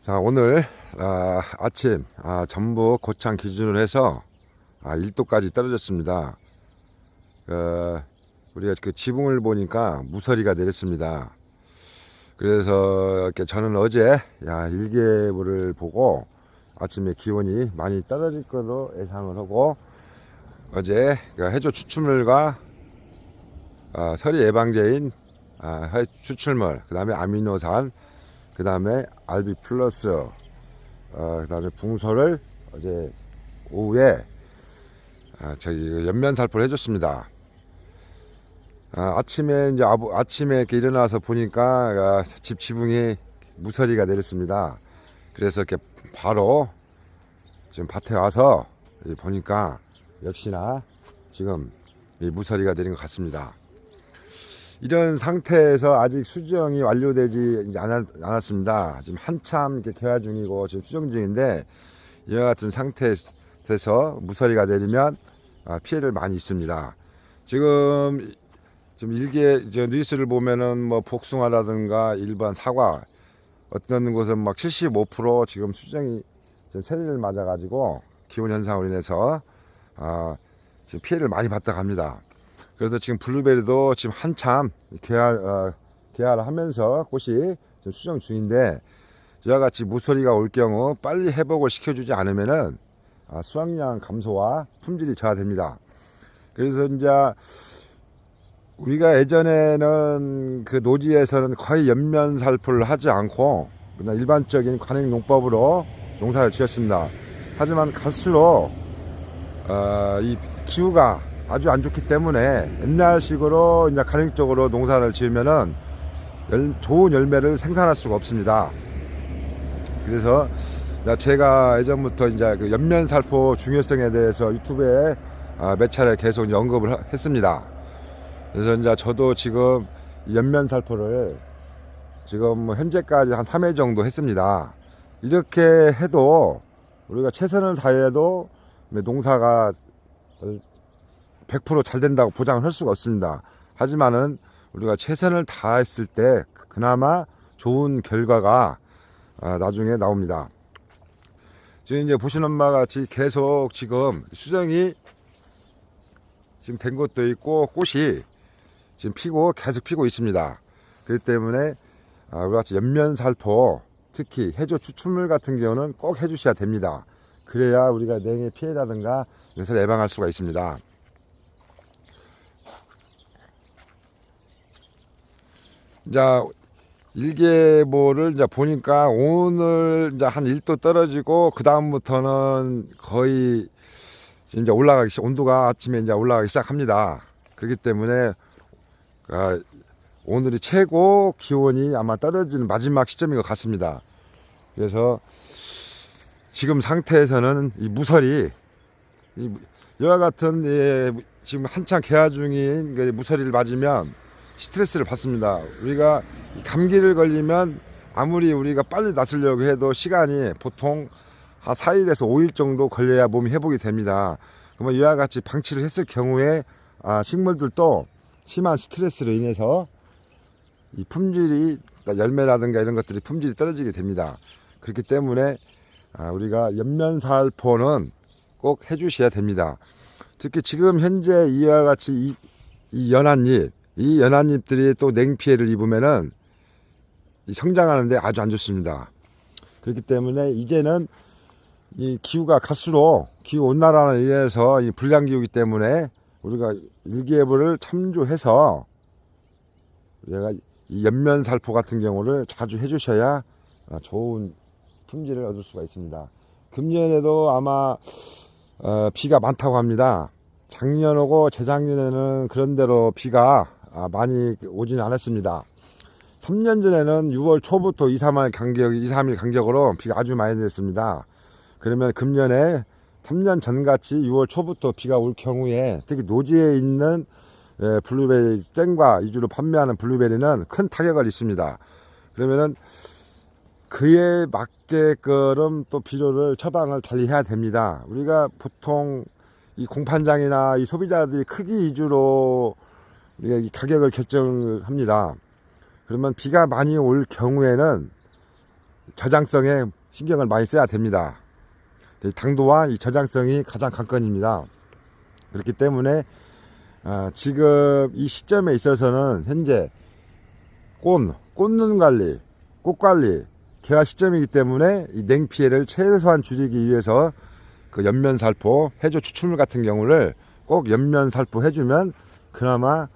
자, 오늘 아침 전북 고창 기준으로 해서 1도까지 떨어졌습니다. 우리가 그 지붕을 보니까 무서리가 내렸습니다. 그래서 이렇게 저는 어제 일기예보를 보고 아침에 기온이 많이 떨어질 것으로 예상을 하고 어제 해조 추출물과 서리 예방제인 추출물, 그 다음에 아미노산, 그 다음에 RB 플러스, 그 다음에 붕소를 어제 오후에 저희 연면살포를 해줬습니다. 아침에 이렇게 일어나서 보니까 집 지붕이 무서리가 내렸습니다. 그래서 이렇게 바로 지금 밭에 와서 보니까 역시나 지금 이 무서리가 내린 것 같습니다. 이런 상태에서 아직 수정이 완료되지 않았습니다. 지금 한참 이렇게 개화 중이고 지금 수정 중인데 이와 같은 상태에서 무서리가 내리면 피해를 많이 입습니다. 지금 뉴스를 보면은 뭐 복숭아라든가 일반 사과 어떤 곳은 막 75% 지금 수정이 지금 세리를 맞아가지고 기온 현상으로 인해서 지금 피해를 많이 봤다 합니다. 그래서 지금 블루베리도 지금 한참 개화를 하면서 꽃이 지금 수정 중인데 이와 같이 무서리가 올 경우 빨리 회복을 시켜주지 않으면은 수확량 감소와 품질이 저하됩니다. 그래서 이제 우리가 예전에는 그 노지에서는 거의 연면살포를 하지 않고 그냥 일반적인 관행농법으로 농사를 지었습니다. 하지만 갈수록 이 기후가 아주 안 좋기 때문에 옛날식으로 이제 간헐적으로 농사를 지으면은 좋은 열매를 생산할 수가 없습니다. 그래서 제가 예전부터 이제 그 연면살포 중요성에 대해서 유튜브에 몇 차례 계속 이제 언급을 했습니다. 그래서 이제 저도 지금 연면살포를 지금 현재까지 한 3회 정도 했습니다. 이렇게 해도 우리가 최선을 다해도 농사가 100% 잘 된다고 보장을 할 수가 없습니다. 하지만은 우리가 최선을 다했을 때 그나마 좋은 결과가 나중에 나옵니다. 지금 이제 보시는 바와 같이 계속 지금 수정이 지금 된 것도 있고 꽃이 지금 계속 피고 있습니다. 그렇기 때문에 우리가 같이 연면살포, 특히 해조 추출물 같은 경우는 꼭 해주셔야 됩니다. 그래야 우리가 냉해 피해라든가 이것을 예방할 수가 있습니다. 이제 일기예보를 이제 보니까 오늘 이제 한 1도 떨어지고 그 다음부터는 거의 이제 온도가 아침에 이제 올라가기 시작합니다. 그렇기 때문에 오늘이 최고 기온이 아마 떨어지는 마지막 시점인 것 같습니다. 그래서 지금 상태에서는 이 무서리, 이와 같은 지금 한창 개화 중인 무서리를 맞으면 스트레스를 받습니다. 우리가 감기를 걸리면 아무리 우리가 빨리 낫으려고 해도 시간이 보통 한 4일에서 5일 정도 걸려야 몸이 회복이 됩니다. 그러면 이와 같이 방치를 했을 경우에 식물들도 심한 스트레스로 인해서 이 품질이 열매라든가 이런 것들이 품질이 떨어지게 됩니다. 그렇기 때문에 우리가 연면살포는 꼭 해주셔야 됩니다. 특히 지금 현재 이와 같이 이 연한잎들이 또 냉피해를 입으면은 성장하는데 아주 안 좋습니다. 그렇기 때문에 이제는 이 기후가 갈수록 기후 온난화에 의해서 이 불량기후이기 때문에 우리가 일기예보를 참조해서 우리가 이 연면살포 같은 경우를 자주 해주셔야 좋은 품질을 얻을 수가 있습니다. 금년에도 아마 비가 많다고 합니다. 작년하고 재작년에는 그런대로 비가 많이 오진 않았습니다. 3년 전에는 6월 초부터 2, 3일 간격으로 비가 아주 많이 내렸습니다. 그러면 금년에 3년 전같이 6월 초부터 비가 올 경우에 특히 노지에 있는 블루베리 생과 위주로 판매하는 블루베리는 큰 타격을 입습니다. 그러면은 그에 맞게끔 또 비료를 처방을 달리 해야 됩니다. 우리가 보통 이 공판장이나 이 소비자들이 크기 위주로 우리가 이 가격을 결정합니다. 그러면 비가 많이 올 경우에는 저장성에 신경을 많이 써야 됩니다. 당도와 이 저장성이 가장 관건입니다. 그렇기 때문에 지금 이 시점에 있어서는 현재 꽃눈 관리, 꽃 관리, 개화 시점이기 때문에 이 냉피해를 최소한 줄이기 위해서 그 연면살포, 해조 추출물 같은 경우를 꼭 연면살포 해주면 그나마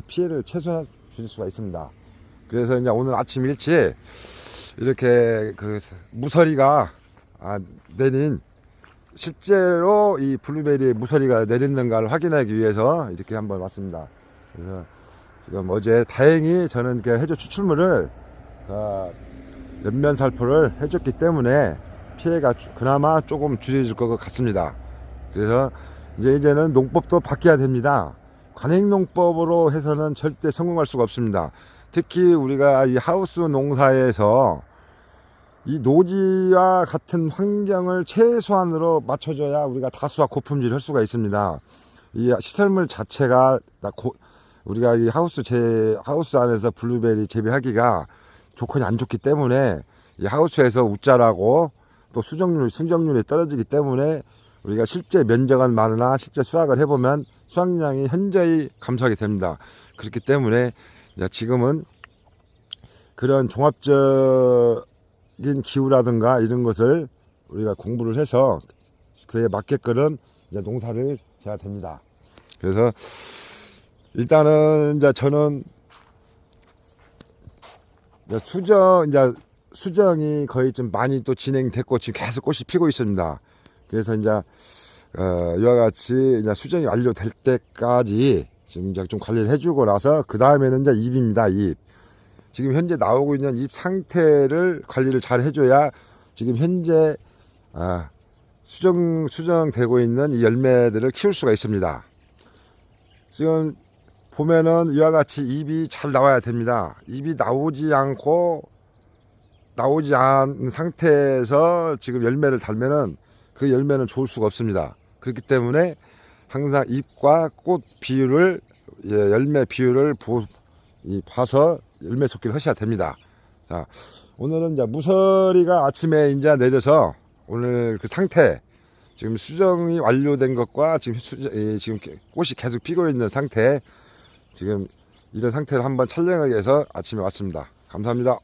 피해를 최소한 줄일 수가 있습니다. 그래서 이제 오늘 아침 일찍 이렇게 그 무서리가 내린, 실제로 이 블루베리에 무서리가 내렸는가를 확인하기 위해서 이렇게 한번 왔습니다. 그래서 지금 어제 다행히 저는 그 해조 추출물을 연면살포를 해줬기 때문에 피해가 그나마 조금 줄여질 것 같습니다. 그래서 이제는 농법도 바뀌어야 됩니다. 관행농법으로 해서는 절대 성공할 수가 없습니다. 특히 우리가 이 하우스 농사에서 이 노지와 같은 환경을 최소한으로 맞춰줘야 우리가 다수와 고품질을 할 수가 있습니다. 이 시설물 자체가 우리가 이 하우스 안에서 블루베리 재배하기가 조건이 안 좋기 때문에 이 하우스에서 웃자라고 또 수정률이 떨어지기 때문에 우리가 실제 면적은 많으나 실제 수확을 해보면 수확량이 현저히 감소하게 됩니다. 그렇기 때문에 지금은 그런 종합적인 기후라든가 이런 것을 우리가 공부를 해서 그에 맞게끔 이제 농사를 지어야 됩니다. 그래서 일단은 이제 저는 수정이 거의 좀 많이 또 진행됐고 지금 계속 꽃이 피고 있습니다. 그래서 이제 이와 같이 이제 수정이 완료될 때까지 지금 이제 좀 관리를 해주고 나서 그 다음에는 이제 잎입니다. 잎. 지금 현재 나오고 있는 잎 상태를 관리를 잘 해줘야 지금 현재 수정되고 있는 이 열매들을 키울 수가 있습니다. 지금 보면은 이와 같이 잎이 잘 나와야 됩니다. 잎이 나오지 않은 상태에서 지금 열매를 달면은 그 열매는 좋을 수가 없습니다. 그렇기 때문에 항상 잎과 꽃 비율을, 열매 비율을 봐서 열매 솟기를 하셔야 됩니다. 자, 오늘은 이제 무서리가 아침에 이제 내려서 오늘 그 상태, 지금 수정이 완료된 것과 지금 꽃이 계속 피고 있는 상태, 지금 이런 상태를 한번 촬영하기 위해서 아침에 왔습니다. 감사합니다.